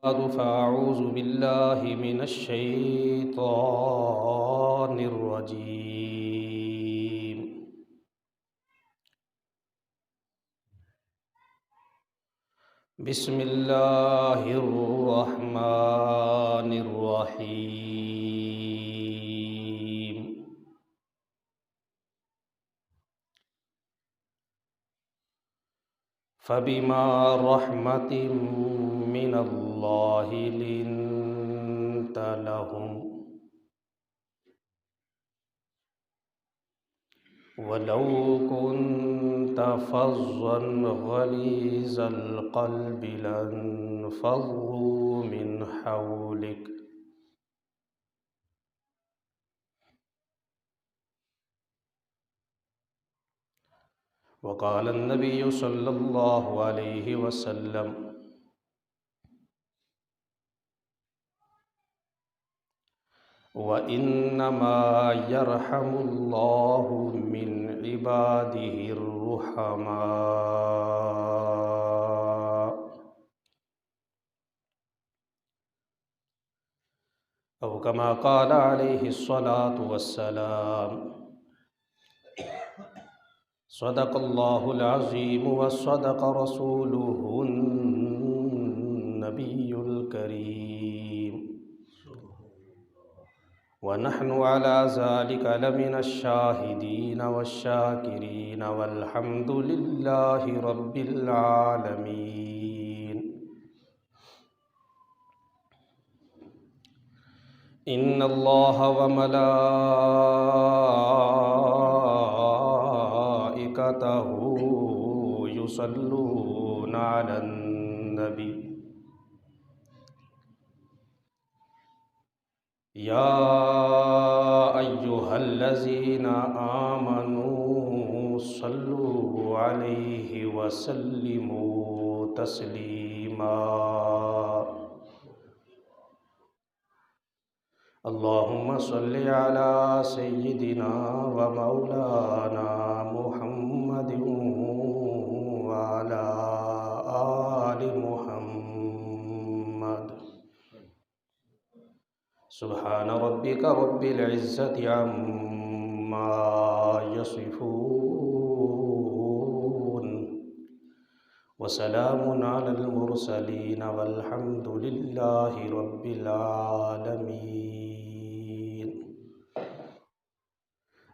فأعوذ بالله من الشيطان الرجيم. بسم الله الرحمن الرحيم. فبما رحمة من الله لنت لهم ولو كنت فظا غليظ القلب لانفضوا من حولك وقال النبي صلى الله عليه وسلم: وَإِنَّمَا يَرْحَمُ اللَّهُ مِنْ عِبَادِهِ الرُّحَمَاءَ، أو كما قال عليه الصلاة والسلام. صدق الله العظيم وصدق رسوله النبي الكريم، ونحن على ذلك لمن الشاهدين والشاكرين والحمد لله رب العالمين. إن الله وملائكته يصلون على النبي يا أيها الذين آمنوا صلوا عليه وسلموا تسليما. اللهم صل على سيدنا ومولانا محمد وعلى آل محمد. سبحان ربك رب العزة عما يصفون وسلام على المرسلين والحمد لله رب العالمين.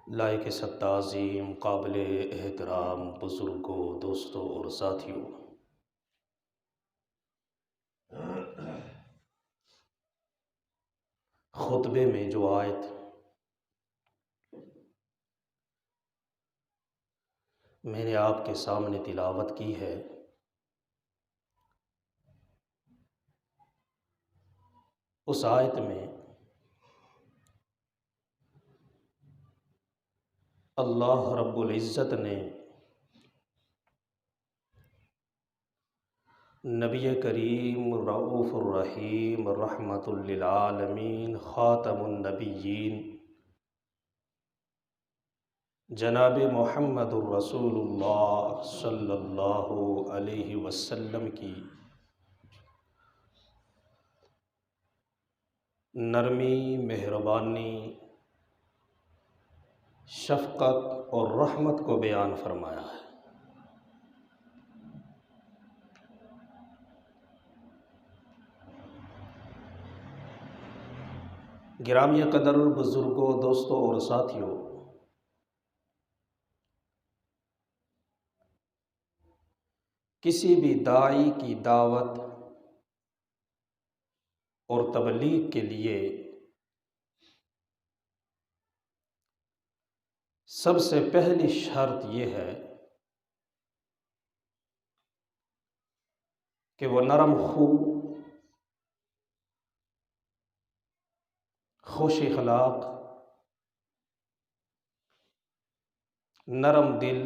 لائق ست تعظیم، قابل احترام بزرگوں، دوستوں اور ساتھیوں، خطبے میں جو آیت میں نے آپ کے سامنے تلاوت کی ہے، اس آیت میں اللہ رب العزت نے نبی کریم رؤوف الرحیم رحمت للعالمین خاتم النبیین جناب محمد الرسول اللہ صلی اللہ علیہ وسلم کی نرمی، مہربانی، شفقت اور رحمت کو بیان فرمایا ہے۔ گرامی قدر بزرگوں، دوستوں اور ساتھیوں، کسی بھی داعی کی دعوت اور تبلیغ کے لیے سب سے پہلی شرط یہ ہے کہ وہ نرم خو، خوش اخلاق، نرم دل،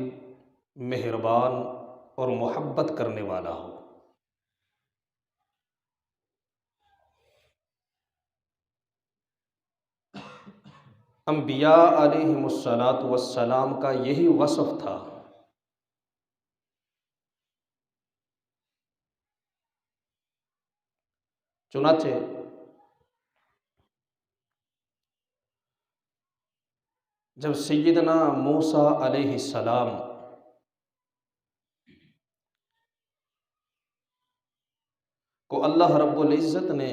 مہربان اور محبت کرنے والا ہو۔ انبیاء علیہم السلام کا یہی وصف تھا چنانچہ جب سیدنا موسیٰ علیہ السلام کو اللہ رب العزت نے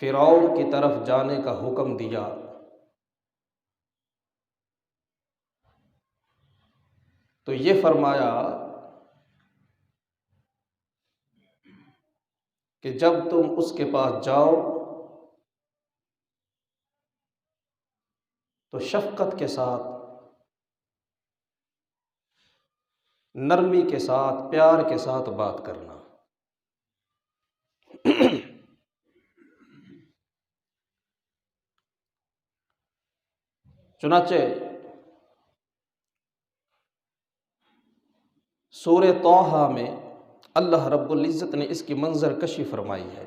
فرعون کی طرف جانے کا حکم دیا تو یہ فرمایا کہ جب تم اس کے پاس جاؤ تو شفقت کے ساتھ، نرمی کے ساتھ، پیار کے ساتھ بات کرنا۔ چنانچہ سورہ طٰہٰ میں اللہ رب العزت نے اس کی منظر کشی فرمائی ہے۔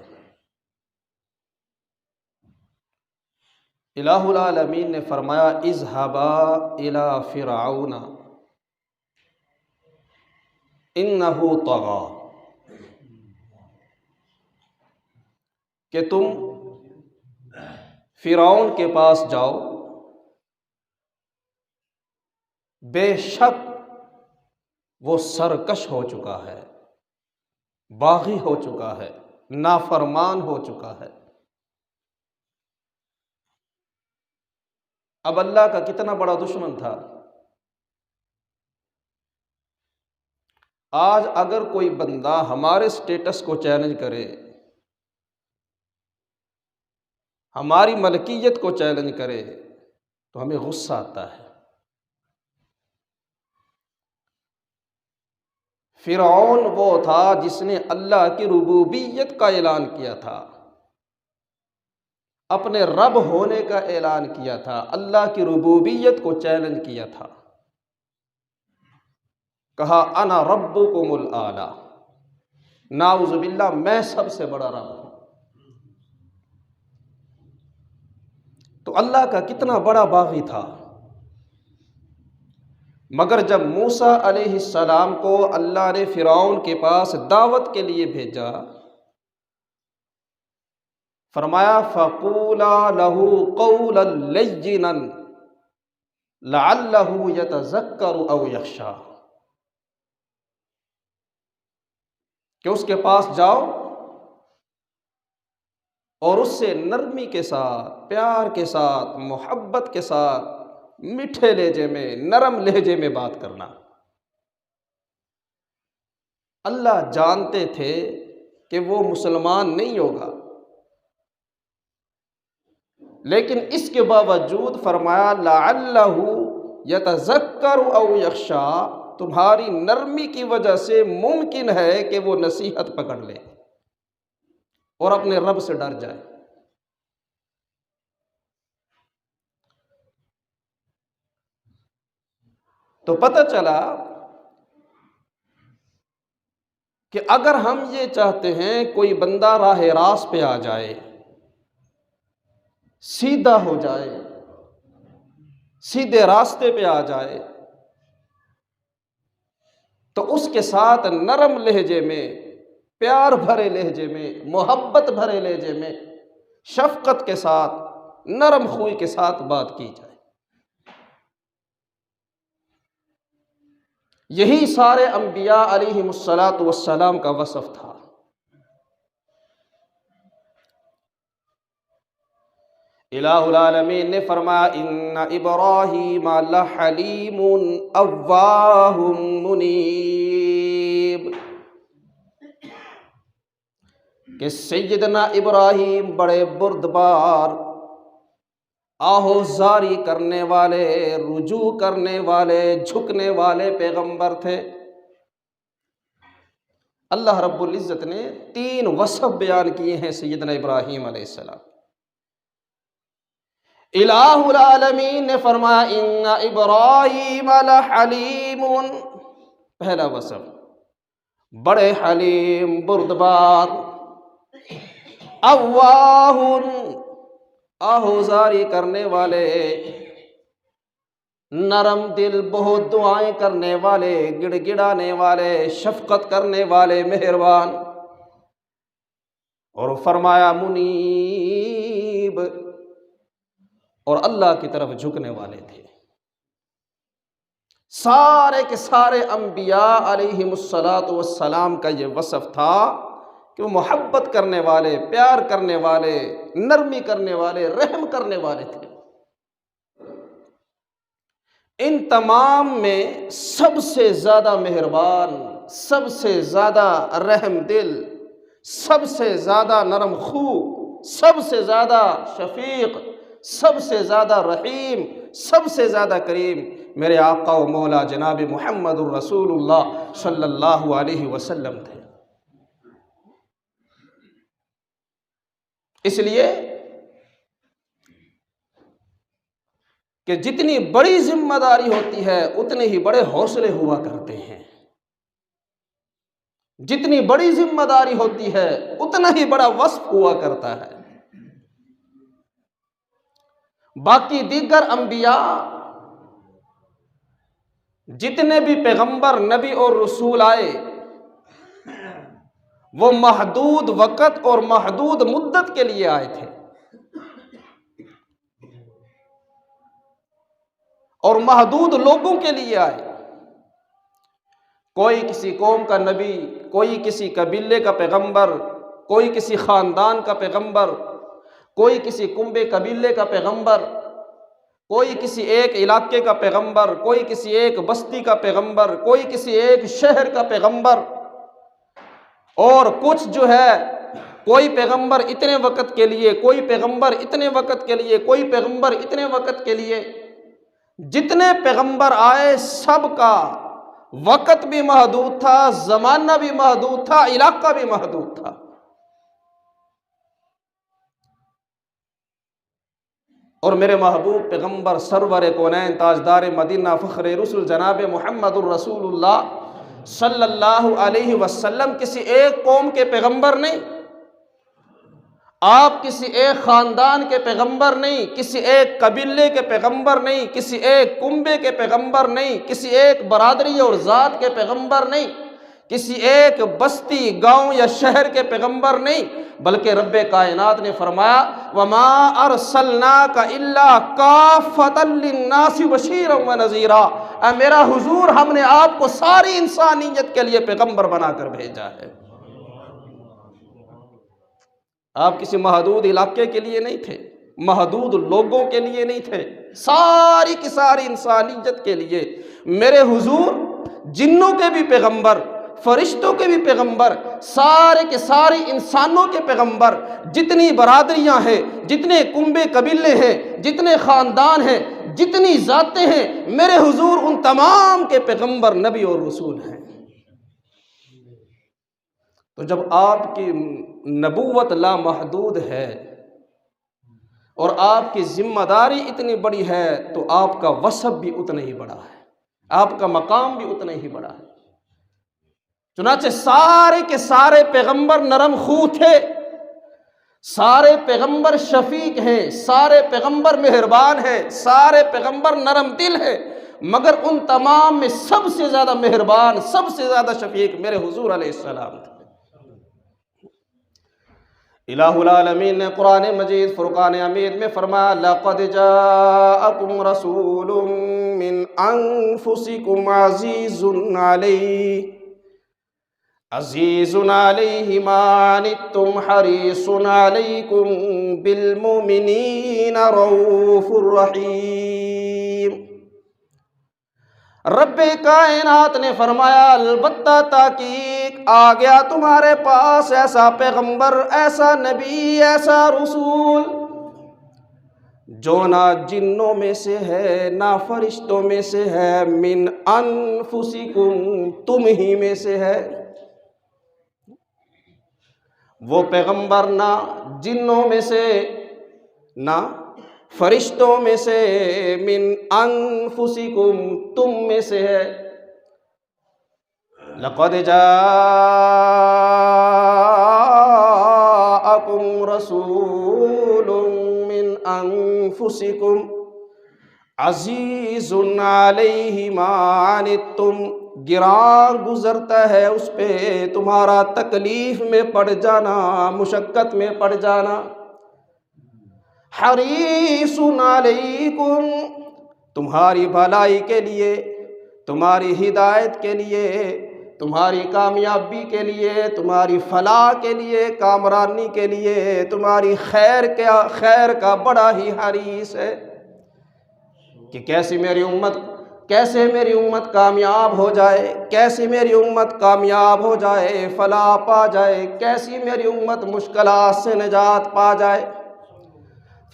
الہ العالمین نے فرمایا اذهبا الی فرعون انہ طغی، کہ تم فرعون کے پاس جاؤ، بے شک وہ سرکش ہو چکا ہے، باغی ہو چکا ہے، نافرمان ہو چکا ہے۔ اب اللہ کا کتنا بڑا دشمن تھا۔ آج اگر کوئی بندہ ہمارے سٹیٹس کو چیلنج کرے، ہماری ملکیت کو چیلنج کرے تو ہمیں غصہ آتا ہے۔ فرعون وہ تھا جس نے اللہ کی ربوبیت کا اعلان کیا تھا، اپنے رب ہونے کا اعلان کیا تھا، اللہ کی ربوبیت کو چیلنج کیا تھا، کہا انا ربکم الاعلی، نعوذ باللہ میں سب سے بڑا رب ہوں۔ تو اللہ کا کتنا بڑا باغی تھا، مگر جب موسیٰ علیہ السلام کو اللہ نے فرعون کے پاس دعوت کے لیے بھیجا، فرمایا فَقُولَا لَهُ قَوْلًا لَيِّنًا لَعَلَّهُ يَتَذَكَّرُ أَوْ يَخْشَىٰ، کہ اس کے پاس جاؤ اور اس سے نرمی کے ساتھ، پیار کے ساتھ، محبت کے ساتھ، میٹھے لہجے میں، نرم لہجے میں بات کرنا۔ اللہ جانتے تھے کہ وہ مسلمان نہیں ہوگا، لیکن اس کے باوجود فرمایا لعلہ یتذکر او یخشی، تمہاری نرمی کی وجہ سے ممکن ہے کہ وہ نصیحت پکڑ لے اور اپنے رب سے ڈر جائے۔ تو پتہ چلا کہ اگر ہم یہ چاہتے ہیں کوئی بندہ راہ راست پہ آ جائے، سیدھا ہو جائے، سیدھے راستے پہ آ جائے، تو اس کے ساتھ نرم لہجے میں، پیار بھرے لہجے میں، محبت بھرے لہجے میں، شفقت کے ساتھ، نرم خوئی کے ساتھ بات کی جائے۔ یہی سارے انبیاء علیہم السلام کا وصف تھا۔ الہ العالمین نے فرمایا ان ابراہیم لحلیم اواہ منیب، کہ سیدنا ابراہیم بڑے بردبار، آہوزاری کرنے والے، رجوع کرنے والے، جھکنے والے پیغمبر تھے۔ اللہ رب العزت نے 3 وصف بیان کیے ہیں سیدنا ابراہیم علیہ السلام۔ الہ العالمین نے فرمایا ان ابراہیم لحلیم، پہلا وصف بڑے حلیم، بردبار، اواہ، آہوزاری کرنے والے، نرم دل، بہت دعائیں کرنے والے، گڑ گڑانے والے، شفقت کرنے والے، مہربان۔ اور فرمایا منیب، اور اللہ کی طرف جھکنے والے تھے۔ سارے کے سارے انبیاء علیہم السلام کا یہ وصف تھا کہ وہ محبت کرنے والے، پیار کرنے والے، نرمی کرنے والے، رحم کرنے والے تھے۔ ان تمام میں سب سے زیادہ مہربان، سب سے زیادہ رحم دل، سب سے زیادہ نرم خو، سب سے زیادہ شفیق، سب سے زیادہ رحیم، سب سے زیادہ کریم میرے آقا و مولا جناب محمد الرسول اللہ صلی اللہ علیہ وسلم تھے۔ اس لیے کہ جتنی بڑی ذمہ داری ہوتی ہے اتنے ہی بڑے حوصلے ہوا کرتے ہیں، جتنی بڑی ذمہ داری ہوتی ہے اتنا ہی بڑا وصف ہوا کرتا ہے۔ باقی دیگر انبیاء جتنے بھی پیغمبر، نبی اور رسول آئے وہ محدود وقت اور محدود مدت کے لیے آئے تھے، اور محدود لوگوں کے لیے آئے۔ کوئی کسی قوم کا نبی، کوئی کسی قبیلے کا پیغمبر، کوئی کسی خاندان کا پیغمبر، کوئی کسی کنبے قبیلے کا پیغمبر، کوئی کسی ایک علاقے کا پیغمبر، کوئی کسی ایک بستی کا پیغمبر، کوئی کسی ایک شہر کا پیغمبر، اور کچھ جو ہے کوئی پیغمبر اتنے وقت کے لیے، کوئی پیغمبر اتنے وقت کے لیے، کوئی پیغمبر اتنے وقت کے لیے۔ جتنے پیغمبر آئے سب کا وقت بھی محدود تھا، زمانہ بھی محدود تھا، علاقہ بھی محدود تھا۔ اور میرے محبوب پیغمبر سرور کونین تاجدار مدینہ فخر رسول جناب محمد الرسول اللہ صلی اللہ علیہ وسلم کسی ایک قوم کے پیغمبر نہیں، آپ کسی ایک خاندان کے پیغمبر نہیں، کسی ایک قبیلے کے پیغمبر نہیں، کسی ایک کنبے کے پیغمبر نہیں، کسی ایک برادری اور ذات کے پیغمبر نہیں، کسی ایک بستی، گاؤں یا شہر کے پیغمبر نہیں، بلکہ رب کائنات نے فرمایا وَمَا أَرْسَلْنَاكَ إِلَّا كَافَّةً لِلنَّاسِ بَشِيرًا وَنَذِيرًا، اے میرا حضور ہم نے آپ کو ساری انسانیت کے لیے پیغمبر بنا کر بھیجا ہے۔ آپ کسی محدود علاقے کے لیے نہیں تھے، محدود لوگوں کے لیے نہیں تھے، ساری کی ساری انسانیت کے لیے۔ میرے حضور جنوں کے بھی پیغمبر، فرشتوں کے بھی پیغمبر، سارے کے سارے انسانوں کے پیغمبر، جتنی برادریاں ہیں، جتنے کنبے قبیلے ہیں، جتنے خاندان ہیں، جتنی ذاتیں ہیں، میرے حضور ان تمام کے پیغمبر، نبی اور رسول ہیں۔ تو جب آپ کی نبوت لامحدود ہے اور آپ کی ذمہ داری اتنی بڑی ہے تو آپ کا وصف بھی اتنا ہی بڑا ہے، آپ کا مقام بھی اتنا ہی بڑا ہے۔ چنانچہ سارے کے سارے پیغمبر نرم خو تھے، سارے پیغمبر شفیق ہیں، سارے پیغمبر مہربان ہیں، سارے پیغمبر نرم دل ہیں، مگر ان تمام میں سب سے زیادہ مہربان، سب سے زیادہ شفیق میرے حضور علیہ السلام تھے۔ الہ العالمین نے قرآن مجید فرقان حمید میں فرمایا لَقَدْ جَاءَكُمْ رَسُولٌ مِّنْ أَنفُسِكُمْ عزیز علیہ ما عنتم حریص علیکم بالمؤمنین رؤوف الرحیم۔ رب کائنات نے فرمایا البتہ تحقیق آ گیا تمہارے پاس ایسا پیغمبر، ایسا نبی، ایسا رسول جو نہ جنوں میں سے ہے نہ فرشتوں میں سے ہے، من انفسکم تم ہی میں سے ہے۔ وہ پیغمبر نہ جنوں میں سے نہ فرشتوں میں سے، من انفسکم تم میں سے ہے۔ لقد جاءکم رسول من انفسکم عزیز علیہ ما عنتم گراں گزرتا ہے اس پہ تمہارا تکلیف میں پڑ جانا، مشقت میں پڑ جانا۔ حریص علیکم، تمہاری بھلائی کے لیے، تمہاری ہدایت کے لیے، تمہاری کامیابی کے لیے، تمہاری فلاح کے لیے، کامرانی کے لیے، تمہاری خیر کا بڑا ہی حریص ہے کہ کیسے میری امت کامیاب ہو جائے، کیسے میری امت کامیاب ہو جائے، فلاح پا جائے، کیسی میری امت مشکلات سے نجات پا جائے۔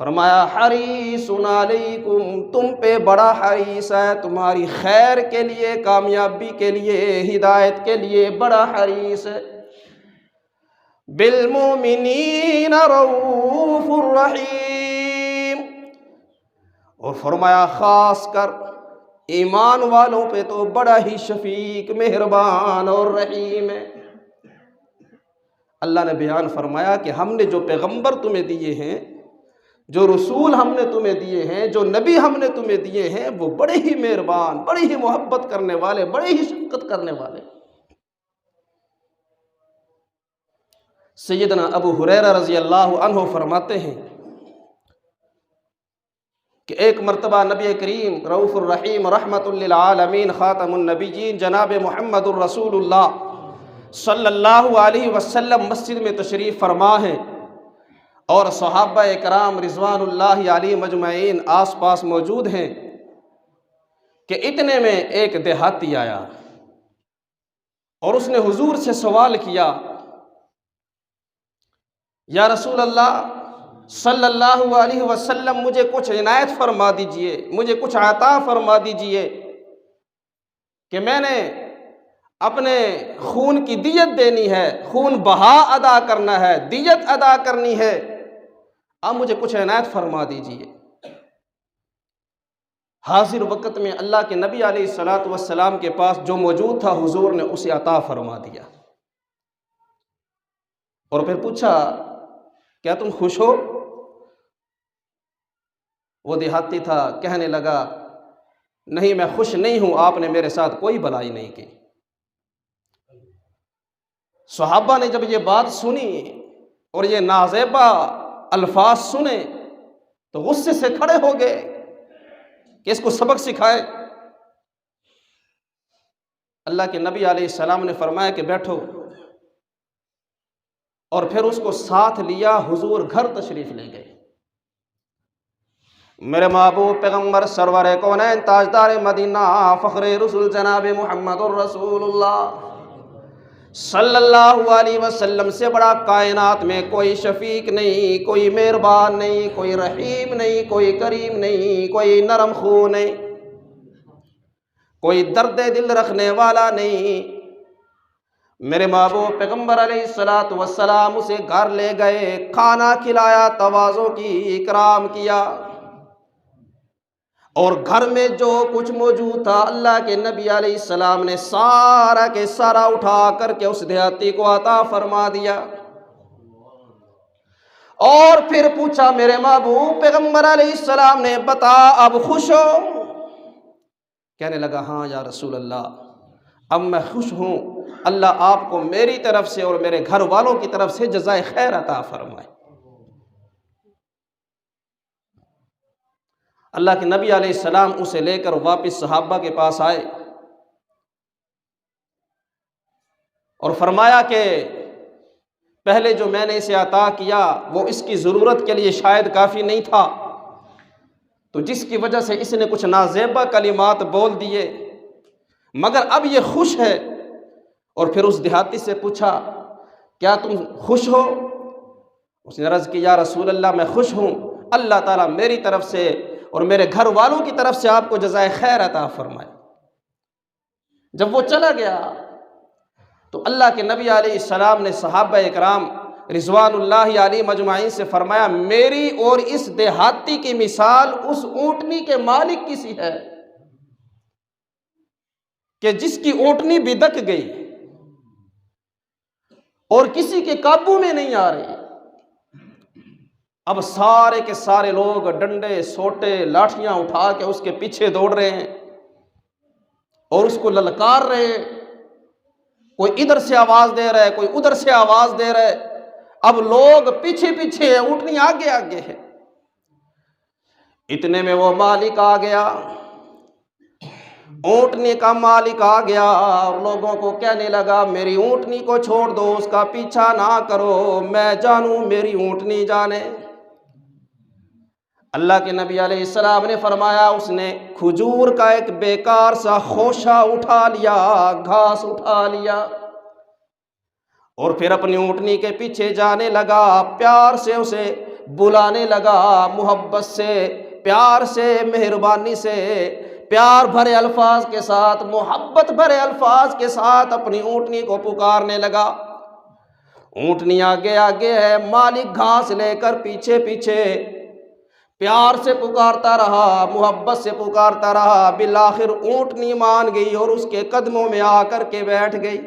فرمایا حریص علیکم، تم پہ بڑا حریص ہے، تمہاری خیر کے لیے، کامیابی کے لیے، ہدایت کے لیے بڑا حریص ہے۔ بالمؤمنین رؤوف الرحیم، اور فرمایا خاص کر ایمان والوں پہ تو بڑا ہی شفیق، مہربان اور رحیم ہے۔ اللہ نے بیان فرمایا کہ ہم نے جو پیغمبر تمہیں دیے ہیں، جو رسول ہم نے تمہیں دیے ہیں، جو نبی ہم نے تمہیں دیے ہیں، وہ بڑے ہی مہربان، بڑی ہی محبت کرنے والے، بڑے ہی شفقت کرنے والے۔ سیدنا ابو ہریرہ رضی اللہ عنہ فرماتے ہیں کہ ایک مرتبہ نبی کریم رؤوف الرحیم رحمت للعالمین خاتم النبیین جناب محمد الرسول اللہ صلی اللہ علیہ وسلم مسجد میں تشریف فرما ہیں، اور صحابہ کرام رضوان اللہ علیہ مجمعین آس پاس موجود ہیں کہ اتنے میں ایک دیہاتی آیا اور اس نے حضور سے سوال کیا، یا رسول اللہ صلی اللہ علیہ وسلم، مجھے کچھ عنایت فرما دیجئے، مجھے کچھ عطا فرما دیجئے کہ میں نے اپنے خون کی دیت دینی ہے، خون بہا ادا کرنا ہے، دیت ادا کرنی ہے، اب مجھے کچھ عنایت فرما دیجئے۔ حاضر وقت میں اللہ کے نبی علیہ السلام کے پاس جو موجود تھا، حضور نے اسے عطا فرما دیا، اور پھر پوچھا کیا تم خوش ہو؟ وہ دیہاتی تھا، کہنے لگا نہیں میں خوش نہیں ہوں، آپ نے میرے ساتھ کوئی بھلائی نہیں کی۔ صحابہ نے جب یہ بات سنی اور یہ نازیبہ الفاظ سنے تو غصے سے کھڑے ہو گئے کہ اس کو سبق سکھائے۔ اللہ کے نبی علیہ السلام نے فرمایا کہ بیٹھو، اور پھر اس کو ساتھ لیا، حضور گھر تشریف لے گئے۔ میرے محبوب پیغمبر سرور کونین تاجدار مدینہ فخر رسول جناب محمد الرسول اللہ صلی اللہ علیہ وسلم سے بڑا کائنات میں کوئی شفیق نہیں، کوئی مہربان نہیں، کوئی رحیم نہیں، کوئی کریم نہیں، کوئی نرم خو نہیں، کوئی درد دل رکھنے والا نہیں۔ میرے محبوب پیغمبر علیہ السلام اسے گھر لے گئے، کھانا کھلایا، تواضع کی، اکرام کیا، اور گھر میں جو کچھ موجود تھا اللہ کے نبی علیہ السلام نے سارا کے سارا اٹھا کر کے اس دیہاتی کو عطا فرما دیا۔ اور پھر پوچھا میرے محبوب پیغمبر علیہ السلام نے، بتا اب خوش ہو؟ کہنے لگا ہاں یا رسول اللہ، اب میں خوش ہوں، اللہ آپ کو میری طرف سے اور میرے گھر والوں کی طرف سے جزائے خیر عطا فرمائے۔ اللہ کے نبی علیہ السلام اسے لے کر واپس صحابہ کے پاس آئے اور فرمایا کہ پہلے جو میں نے اسے عطا کیا وہ اس کی ضرورت کے لیے شاید کافی نہیں تھا، تو جس کی وجہ سے اس نے کچھ نازیبہ کلمات بول دیے، مگر اب یہ خوش ہے۔ اور پھر اس دیہاتی سے پوچھا کیا تم خوش ہو؟ اس نے عرض کی یا رسول اللہ میں خوش ہوں، اللہ تعالیٰ میری طرف سے اور میرے گھر والوں کی طرف سے آپ کو جزائے خیر عطا فرمائے۔ جب وہ چلا گیا تو اللہ کے نبی علیہ السلام نے صحابہ اکرام رضوان اللہ علیہ مجمعین سے فرمایا، میری اور اس دیہاتی کی مثال اس اونٹنی کے مالک کی سی ہے کہ جس کی اونٹنی بدک گئی اور کسی کے قابو میں نہیں آ رہی، اب سارے کے سارے لوگ ڈنڈے، سوٹے، لاٹھیاں اٹھا کے اس کے پیچھے دوڑ رہے ہیں، اور اس کو للکار رہے، کوئی ادھر سے آواز دے رہا ہے، کوئی ادھر سے آواز دے رہا ہے۔ اب لوگ پیچھے پیچھے ہیں، اونٹنی آگے آگے ہے۔ اتنے میں وہ مالک آ گیا، اونٹنی کا مالک آ گیا اور لوگوں کو کہنے لگا میری اونٹنی کو چھوڑ دو، اس کا پیچھا نہ کرو، میں جانوں میری اونٹنی جانے۔ اللہ کے نبی علیہ السلام نے فرمایا اس نے کھجور کا ایک بیکار سا خوشہ اٹھا لیا، گھاس اٹھا لیا، اور پھر اپنی اونٹنی کے پیچھے جانے لگا، پیار سے اسے بلانے لگا، محبت سے، پیار سے، مہربانی سے، پیار بھرے الفاظ کے ساتھ، محبت بھرے الفاظ کے ساتھ اپنی اونٹنی کو پکارنے لگا۔ اونٹنی آگے آگے ہے، مالک گھاس لے کر پیچھے پیچھے، پیار سے پکارتا رہا، محبت سے پکارتا رہا، بالآخر اونٹنی مان گئی اور اس کے قدموں میں آ کر کے بیٹھ گئی۔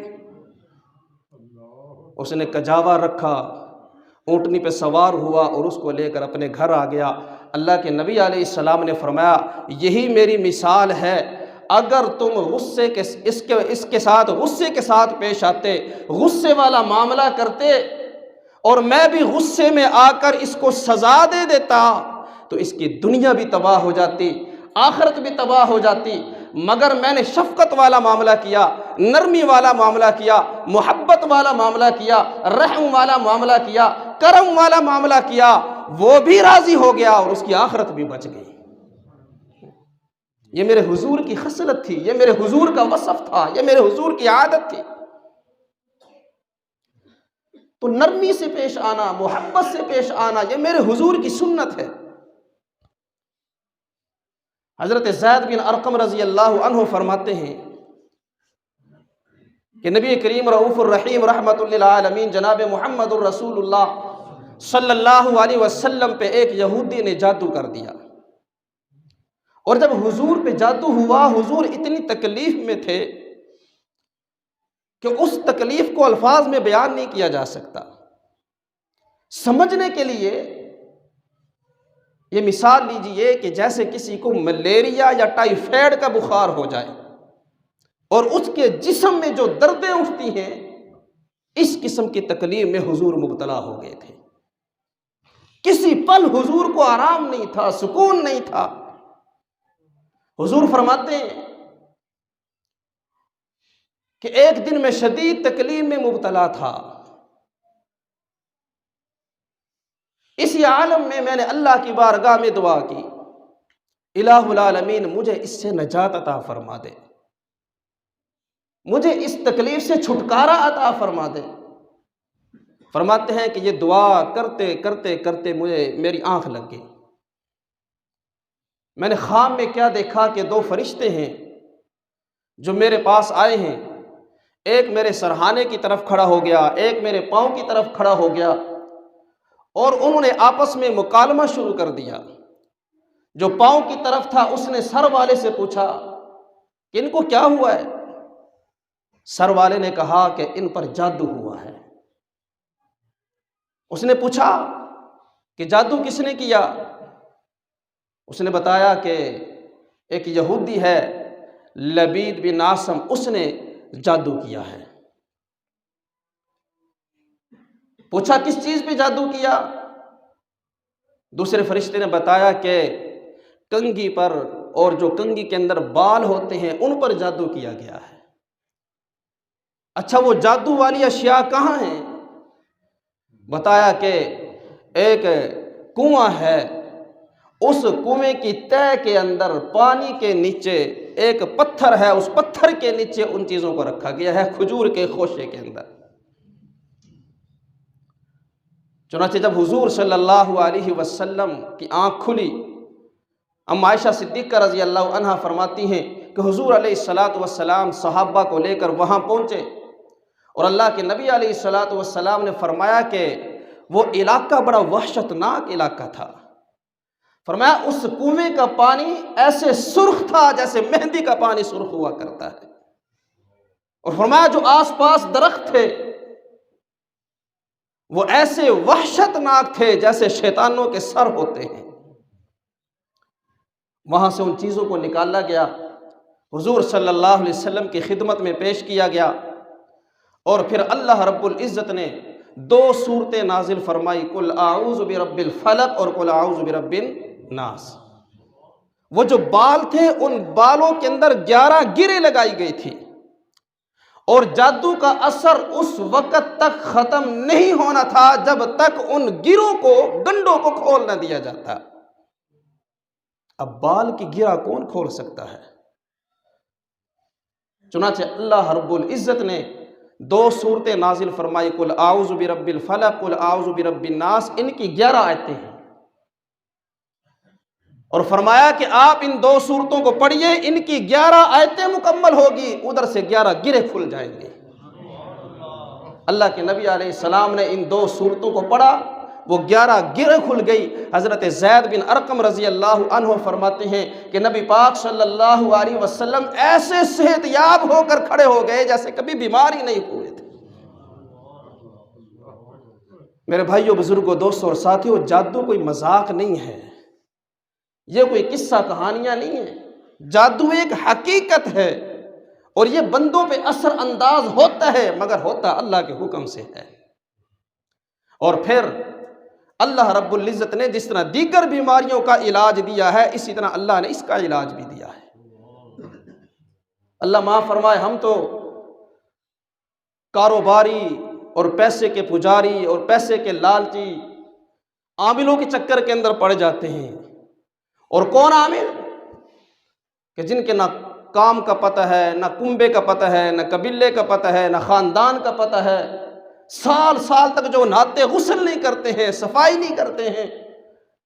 اس نے کجاوا رکھا، اونٹنی پہ سوار ہوا اور اس کو لے کر اپنے گھر آ گیا۔ اللہ کے نبی علیہ السلام نے فرمایا یہی میری مثال ہے، اگر تم غصے کے اس کے ساتھ غصے کے ساتھ پیش آتے، غصے والا معاملہ کرتے، اور میں بھی غصے میں آ کر اس کو سزا دے دیتا تو اس کی دنیا بھی تباہ ہو جاتی، آخرت بھی تباہ ہو جاتی، مگر میں نے شفقت والا معاملہ کیا، نرمی والا معاملہ کیا، محبت والا معاملہ کیا، رحم والا معاملہ کیا، کرم والا معاملہ کیا، وہ بھی راضی ہو گیا اور اس کی آخرت بھی بچ گئی۔ یہ میرے حضور کی خصلت تھی، یہ میرے حضور کا وصف تھا، یہ میرے حضور کی عادت تھی۔ تو نرمی سے پیش آنا، محبت سے پیش آنا، یہ میرے حضور کی سنت ہے۔ حضرت زید بن ارقم رضی اللہ عنہ فرماتے ہیں کہ نبی کریم رؤوف الرحیم رحمت للعالمین جناب محمد الرسول اللہ صلی اللہ علیہ وسلم پہ ایک یہودی نے جادو کر دیا، اور جب حضور پہ جادو ہوا، حضور اتنی تکلیف میں تھے کہ اس تکلیف کو الفاظ میں بیان نہیں کیا جا سکتا۔ سمجھنے کے لیے یہ مثال لیجئے کہ جیسے کسی کو ملیریا یا ٹائیفائڈ کا بخار ہو جائے اور اس کے جسم میں جو دردیں اٹھتی ہیں، اس قسم کی تکلیف میں حضور مبتلا ہو گئے تھے۔ کسی پل حضور کو آرام نہیں تھا، سکون نہیں تھا۔ حضور فرماتے ہیں کہ ایک دن میں شدید تکلیف میں مبتلا تھا، اسی عالم میں نے اللہ کی بارگاہ میں دعا کی، الہ العالمین مجھے اس سے نجات عطا فرما دے، مجھے اس تکلیف سے چھٹکارا عطا فرما دے۔ فرماتے ہیں کہ یہ دعا کرتے کرتے کرتے میری آنکھ لگ گئی۔ میں نے خواب میں کیا دیکھا کہ دو فرشتے ہیں جو میرے پاس آئے ہیں، ایک میرے سرہانے کی طرف کھڑا ہو گیا، ایک میرے پاؤں کی طرف کھڑا ہو گیا، اور انہوں نے آپس میں مکالمہ شروع کر دیا۔ جو پاؤں کی طرف تھا اس نے سر والے سے پوچھا کہ ان کو کیا ہوا ہے؟ سر والے نے کہا کہ ان پر جادو ہوا ہے۔ اس نے پوچھا کہ جادو کس نے کیا؟ اس نے بتایا کہ ایک یہودی ہے لبید بن عاصم، اس نے جادو کیا ہے۔ پوچھا کس چیز پہ جادو کیا؟ دوسرے فرشتے نے بتایا کہ کنگھی پر، اور جو کنگھی کے اندر بال ہوتے ہیں ان پر جادو کیا گیا ہے۔ اچھا وہ جادو والی اشیاء کہاں ہیں؟ بتایا کہ ایک کنواں ہے، اس کنویں کی تہ کے اندر پانی کے نیچے ایک پتھر ہے، اس پتھر کے نیچے ان چیزوں کو رکھا گیا ہے، کھجور کے خوشے کے اندر۔ چنانچہ جب حضور صلی اللہ علیہ وسلم کی آنکھ کھلی، ام عائشہ صدیقہ رضی اللہ عنہا فرماتی ہیں کہ حضور علیہ السلام صحابہ کو لے کر وہاں پہنچے، اور اللہ کے نبی علیہ السلام نے فرمایا کہ وہ علاقہ بڑا وحشتناک علاقہ تھا۔ فرمایا اس کنویں کا پانی ایسے سرخ تھا جیسے مہندی کا پانی سرخ ہوا کرتا ہے، اور فرمایا جو آس پاس درخت تھے وہ ایسے وحشتناک تھے جیسے شیطانوں کے سر ہوتے ہیں۔ وہاں سے ان چیزوں کو نکالا گیا، حضور صلی اللہ علیہ وسلم کی خدمت میں پیش کیا گیا، اور پھر اللہ رب العزت نے 2 صورتیں نازل فرمائی، قل اعوذ برب الفلق اور قل اعوذ برب الناس۔ وہ جو بال تھے ان بالوں کے اندر 11 گریں لگائی گئی تھی، اور جادو کا اثر اس وقت تک ختم نہیں ہونا تھا جب تک ان گروں کو، گنڈوں کو کھول نہ دیا جاتا۔ اب بال کی گرہ کون کھول سکتا ہے؟ چنانچہ اللہ رب العزت نے 2 صورتیں نازل فرمائی، قل اعوذ برب الفلق قل اعوذ برب الناس، ان کی 11 آیتیں ہیں، اور فرمایا کہ آپ ان 2 صورتوں کو پڑھیے، ان کی 11 آیتیں مکمل ہوگی، ادھر سے 11 گرے کھل جائیں گے۔ اللہ کے نبی علیہ السلام نے ان 2 صورتوں کو پڑھا، وہ 11 گرے کھل گئی۔ حضرت زید بن ارقم رضی اللہ عنہ فرماتے ہیں کہ نبی پاک صلی اللہ علیہ وسلم ایسے صحت یاب ہو کر کھڑے ہو گئے جیسے کبھی بیمار ہی نہیں ہوئے تھے۔ میرے بھائیوں، بزرگوں، دوستوں اور ساتھیوں، جادو کوئی مذاق نہیں ہے، یہ کوئی قصہ کہانیاں نہیں ہیں، جادو ایک حقیقت ہے، اور یہ بندوں پہ اثر انداز ہوتا ہے، مگر ہوتا اللہ کے حکم سے ہے۔ اور پھر اللہ رب العزت نے جس طرح دیگر بیماریوں کا علاج دیا ہے، اسی طرح اللہ نے اس کا علاج بھی دیا ہے۔ اللہ معاف فرمائے، ہم تو کاروباری اور پیسے کے پجاری اور پیسے کے لالچی عاملوں کے چکر کے اندر پڑ جاتے ہیں۔ اور کون عامل کہ جن کے نہ کام کا پتہ ہے، نہ کنبے کا پتہ ہے، نہ قبیلے کا پتہ ہے، نہ خاندان کا پتہ ہے، سال سال تک جو نہاتے غسل نہیں کرتے ہیں، صفائی نہیں کرتے ہیں،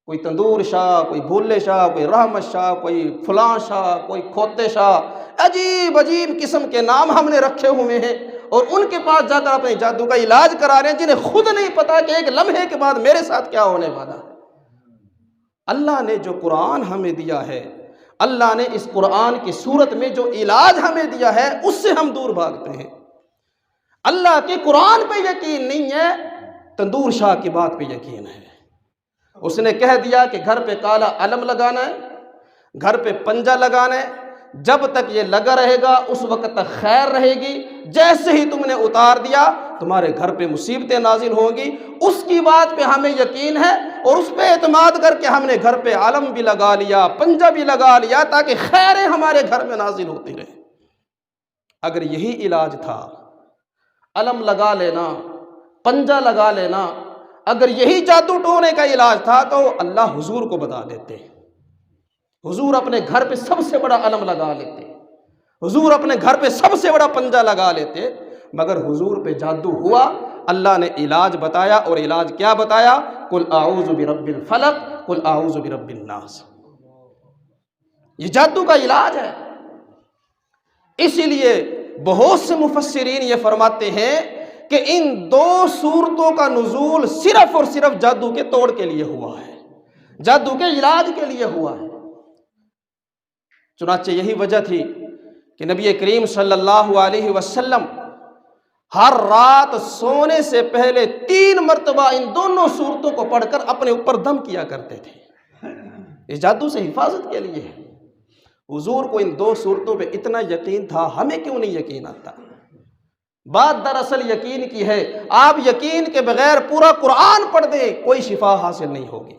کوئی تندور شاہ، کوئی بھولے شاہ، کوئی رحمت شاہ، کوئی فلاں شاہ، کوئی کھوتے شاہ، عجیب عجیب قسم کے نام ہم نے رکھے ہوئے ہیں، اور ان کے پاس جا کر اپنے جادو کا علاج کرا رہے ہیں، جنہیں خود نہیں پتا کہ ایک لمحے کے بعد میرے ساتھ کیا ہونے والا ہے۔ اللہ نے جو قرآن ہمیں دیا ہے، اللہ نے اس قرآن کی صورت میں جو علاج ہمیں دیا ہے، اس سے ہم دور بھاگتے ہیں۔ اللہ کے قرآن پہ یقین نہیں ہے، تندور شاہ کی بات پہ یقین ہے۔ اس نے کہہ دیا کہ گھر پہ کالا علم لگانا ہے، گھر پہ پنجہ لگانا ہے، جب تک یہ لگا رہے گا اس وقت تک خیر رہے گی، جیسے ہی تم نے اتار دیا تمہارے گھر پہ مصیبتیں نازل ہوں گی۔ اس کی بات پہ ہمیں یقین ہے، اور اس پہ اعتماد کر کے ہم نے گھر پہ علم بھی لگا لیا، پنجہ بھی لگا لیا، تاکہ خیریں ہمارے گھر میں نازل ہوتی رہیں۔ اگر یہی علاج تھا، علم لگا لینا، پنجہ لگا لینا، اگر یہی جادو ٹونے کا علاج تھا تو اللہ حضور کو بتا دیتے، حضور اپنے گھر پہ سب سے بڑا علم لگا لیتے، حضور اپنے گھر پہ سب سے بڑا پنجہ لگا لیتے، مگر حضور پہ جادو ہوا، اللہ نے علاج بتایا، اور علاج کیا بتایا؟ قل اعوذ برب الفلق قل اعوذ برب الناس۔ یہ جادو کا علاج ہے۔ اسی لیے بہت سے مفسرین یہ فرماتے ہیں کہ ان 2 صورتوں کا نزول صرف اور صرف جادو کے توڑ کے لیے ہوا ہے، جادو کے علاج کے لیے ہوا ہے۔ چنانچہ یہی وجہ تھی کہ نبی کریم صلی اللہ علیہ وسلم ہر رات سونے سے پہلے 3 مرتبہ ان دونوں صورتوں کو پڑھ کر اپنے اوپر دم کیا کرتے تھے۔ اس جادو سے حفاظت کے لیے ہے۔ حضور کو ان 2 صورتوں پہ اتنا یقین تھا، ہمیں کیوں نہیں یقین آتا؟ بات دراصل یقین کی ہے۔ آپ یقین کے بغیر پورا قرآن پڑھ دیں، کوئی شفا حاصل نہیں ہوگی،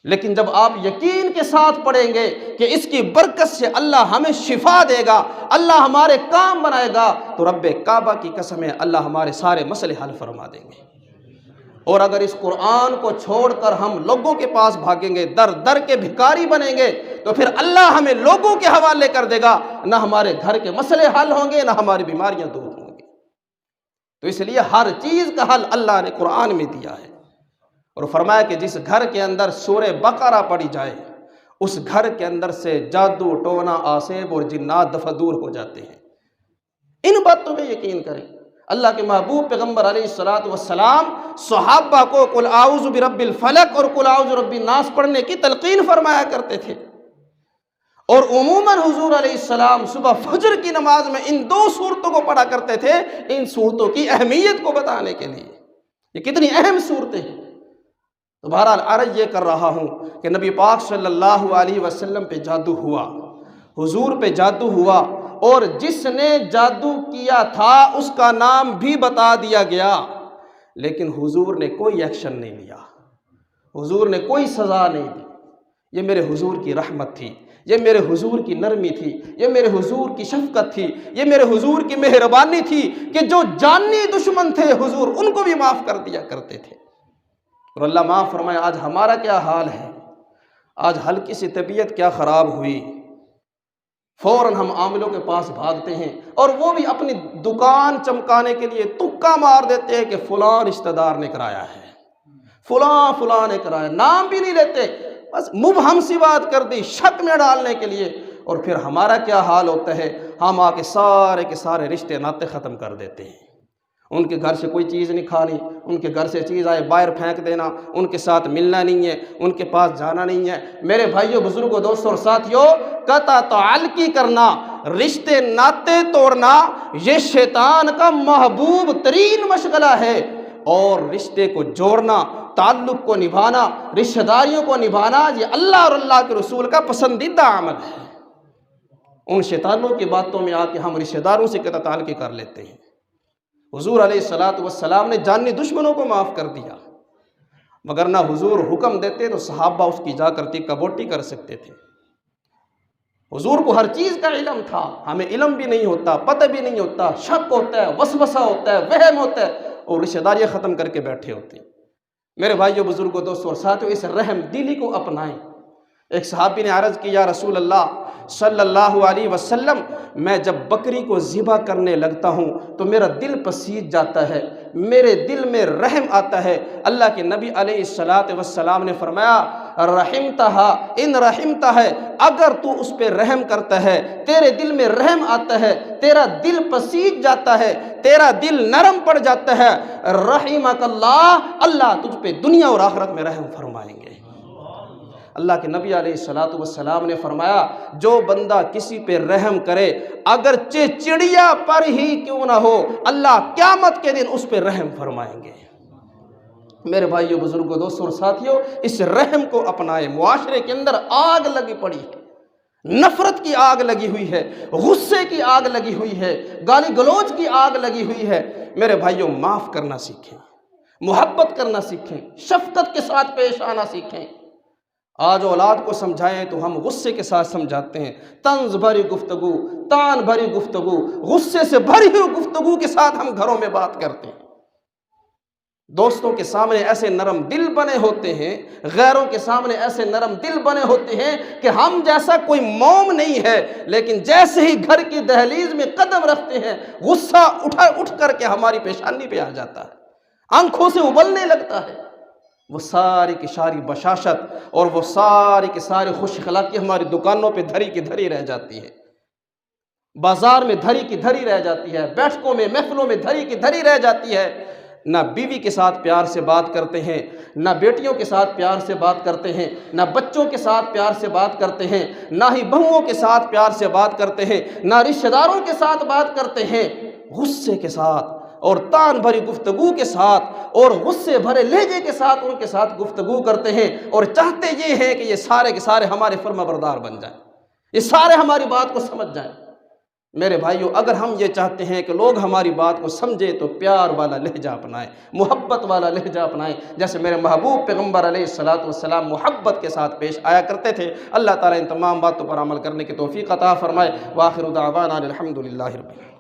لیکن جب آپ یقین کے ساتھ پڑھیں گے کہ اس کی برکت سے اللہ ہمیں شفا دے گا، اللہ ہمارے کام بنائے گا، تو رب کعبہ کی قسم ہے اللہ ہمارے سارے مسئلے حل فرما دیں گے۔ اور اگر اس قرآن کو چھوڑ کر ہم لوگوں کے پاس بھاگیں گے، در در کے بھکاری بنیں گے، تو پھر اللہ ہمیں لوگوں کے حوالے کر دے گا، نہ ہمارے گھر کے مسئلے حل ہوں گے، نہ ہماری بیماریاں دور ہوں گی۔ تو اس لیے ہر چیز کا حل اللہ نے قرآن میں دیا ہے، اور فرمایا کہ جس گھر کے اندر سورہ بقرہ پڑھی جائے، اس گھر کے اندر سے جادو ٹونا آسیب اور جنات دفع دور ہو جاتے ہیں۔ ان باتوں پہ یقین کریں۔ اللہ کے محبوب پیغمبر علیہ السلام صحابہ کو قل اعوذ برب الفلق اور قل اعوذ برب الناس پڑھنے کی تلقین فرمایا کرتے تھے، اور عموماً حضور علیہ السلام صبح فجر کی نماز میں ان 2 صورتوں کو پڑھا کرتے تھے، ان صورتوں کی اہمیت کو بتانے کے لیے۔ یہ کتنی اہم صورتیں ہیں۔ تو بہرحال عرض یہ کر رہا ہوں کہ نبی پاک صلی اللہ علیہ وسلم پہ جادو ہوا، حضور پہ جادو ہوا اور جس نے جادو کیا تھا اس کا نام بھی بتا دیا گیا، لیکن حضور نے کوئی ایکشن نہیں لیا، حضور نے کوئی سزا نہیں دی۔ یہ میرے حضور کی رحمت تھی، یہ میرے حضور کی نرمی تھی، یہ میرے حضور کی شفقت تھی، یہ میرے حضور کی مہربانی تھی کہ جو جانی دشمن تھے حضور ان کو بھی معاف کر دیا کرتے تھے۔ اور اللہ معاف فرمائے آج ہمارا کیا حال ہے، آج ہلکی سی طبیعت کیا خراب ہوئی، فوراً ہم عاملوں کے پاس بھاگتے ہیں، اور وہ بھی اپنی دکان چمکانے کے لیے تکا مار دیتے ہیں کہ فلاں رشتہ دار نے کرایا ہے، فلاں نے کرایا، نام بھی نہیں لیتے، بس مبہم سی بات کر دی شک میں ڈالنے کے لیے۔ اور پھر ہمارا کیا حال ہوتا ہے، ہم آ کے سارے رشتے ناطے ختم کر دیتے ہیں۔ ان کے گھر سے کوئی چیز نہیں کھانی، ان کے گھر سے چیز آئے باہر پھینک دینا، ان کے ساتھ ملنا نہیں ہے، ان کے پاس جانا نہیں ہے۔ میرے بھائیوں، بزرگوں، دوستوں اور ساتھیوں، قطع تعلقی کرنا، رشتے ناطے توڑنا، یہ شیطان کا محبوب ترین مشغلہ ہے، اور رشتے کو جوڑنا، تعلق کو نبھانا، رشتہ داریوں کو نبھانا، یہ اللہ اور اللہ کے رسول کا پسندیدہ عمل ہے۔ ان شیطانوں کی باتوں میں آ کے ہم رشتہ داروں سے قطع تعلقی کر لیتے ہیں۔ حضور علیہ السلام نے جانی دشمنوں کو معاف کر دیا، مگر نہ حضور حکم دیتے تو صحابہ اس کی جا کر ٹکا بوٹی کر سکتے تھے۔ حضور کو ہر چیز کا علم تھا، ہمیں علم بھی نہیں ہوتا، پتہ بھی نہیں ہوتا، شک ہوتا ہے، وسوسہ ہوتا ہے، وہم ہوتا ہے، اور رشتہ داریاں ختم کر کے بیٹھے ہوتے ہیں۔ میرے بھائیوں، بزرگوں، دوستوں اور ساتھیوں، اس رحم دلی کو اپنائیں۔ ایک صحابی نے عرض کی، یا رسول اللہ صلی اللہ علیہ وسلم، میں جب بکری کو ذبح کرنے لگتا ہوں تو میرا دل پسیج جاتا ہے، میرے دل میں رحم آتا ہے۔ اللہ کے نبی علیہ السلام نے فرمایا، رحمتہا ان رحمتہ ہے، اگر تو اس پہ رحم کرتا ہے، تیرے دل میں رحم آتا ہے، تیرا دل پسیج جاتا ہے، تیرا دل نرم پڑ جاتا ہے، رحمک اللہ، اللہ تجھ پہ دنیا اور آخرت میں رحم فرمائیں گے۔ اللہ کے نبی علیہ السلام نے فرمایا، جو بندہ کسی پہ رحم کرے اگرچہ چڑیا پر ہی کیوں نہ ہو، اللہ قیامت کے دن اس پہ رحم فرمائیں گے۔ میرے بھائیوں، بزرگوں، دوستوں اور ساتھیوں، اس رحم کو اپنائیں۔ معاشرے کے اندر آگ لگی پڑی ہے، نفرت کی آگ لگی ہوئی ہے، غصے کی آگ لگی ہوئی ہے، گالی گلوچ کی آگ لگی ہوئی ہے۔ میرے بھائیوں، معاف کرنا سیکھیں، محبت کرنا سیکھیں، شفقت کے ساتھ پیش آنا سیکھیں۔ آج اولاد کو سمجھائیں تو ہم غصے کے ساتھ سمجھاتے ہیں، طنز بھری گفتگو، تان بھری گفتگو، غصے سے بھری ہوئی گفتگو کے ساتھ ہم گھروں میں بات کرتے ہیں۔ دوستوں کے سامنے ایسے نرم دل بنے ہوتے ہیں، غیروں کے سامنے ایسے نرم دل بنے ہوتے ہیں کہ ہم جیسا کوئی موم نہیں ہے، لیکن جیسے ہی گھر کی دہلیز میں قدم رکھتے ہیں، غصہ اٹھ کر کے ہماری پیشانی پہ آ جاتا ہے، آنکھوں سے ابلنے لگتا ہے۔ وہ ساری کی ساری بشاشت اور وہ ساری کی ساری خوش اخلاقی ہماری دکانوں پہ دھری کی دھری رہ جاتی ہے، بازار میں دھری کی دھری رہ جاتی ہے، بیٹھکوں میں، محفلوں میں دھری کی دھری رہ جاتی ہے۔ نہ بیوی کے ساتھ پیار سے بات کرتے ہیں، نہ بیٹیوں کے ساتھ پیار سے بات کرتے ہیں، نہ بچوں کے ساتھ پیار سے بات کرتے ہیں، نہ ہی بہوؤں کے ساتھ پیار سے بات کرتے ہیں، نہ رشتہ داروں کے ساتھ بات کرتے ہیں۔ غصے کے ساتھ اور تان بھری گفتگو کے ساتھ اور غصے بھرے لہجے کے ساتھ ان کے ساتھ گفتگو کرتے ہیں، اور چاہتے یہ ہیں کہ یہ سارے کے سارے ہمارے فرما بردار بن جائیں، یہ سارے ہماری بات کو سمجھ جائیں۔ میرے بھائیوں، اگر ہم یہ چاہتے ہیں کہ لوگ ہماری بات کو سمجھے تو پیار والا لہجہ اپنائیں، محبت والا لہجہ اپنائیں، جیسے میرے محبوب پیغمبر علیہ السلام محبت کے ساتھ پیش آیا کرتے تھے۔ اللہ تعالیٰ ان تمام باتوں پر عمل کرنے کی توفیق عطا فرمائے۔ وآخر دعوانا الحمدللہ رب العالمین۔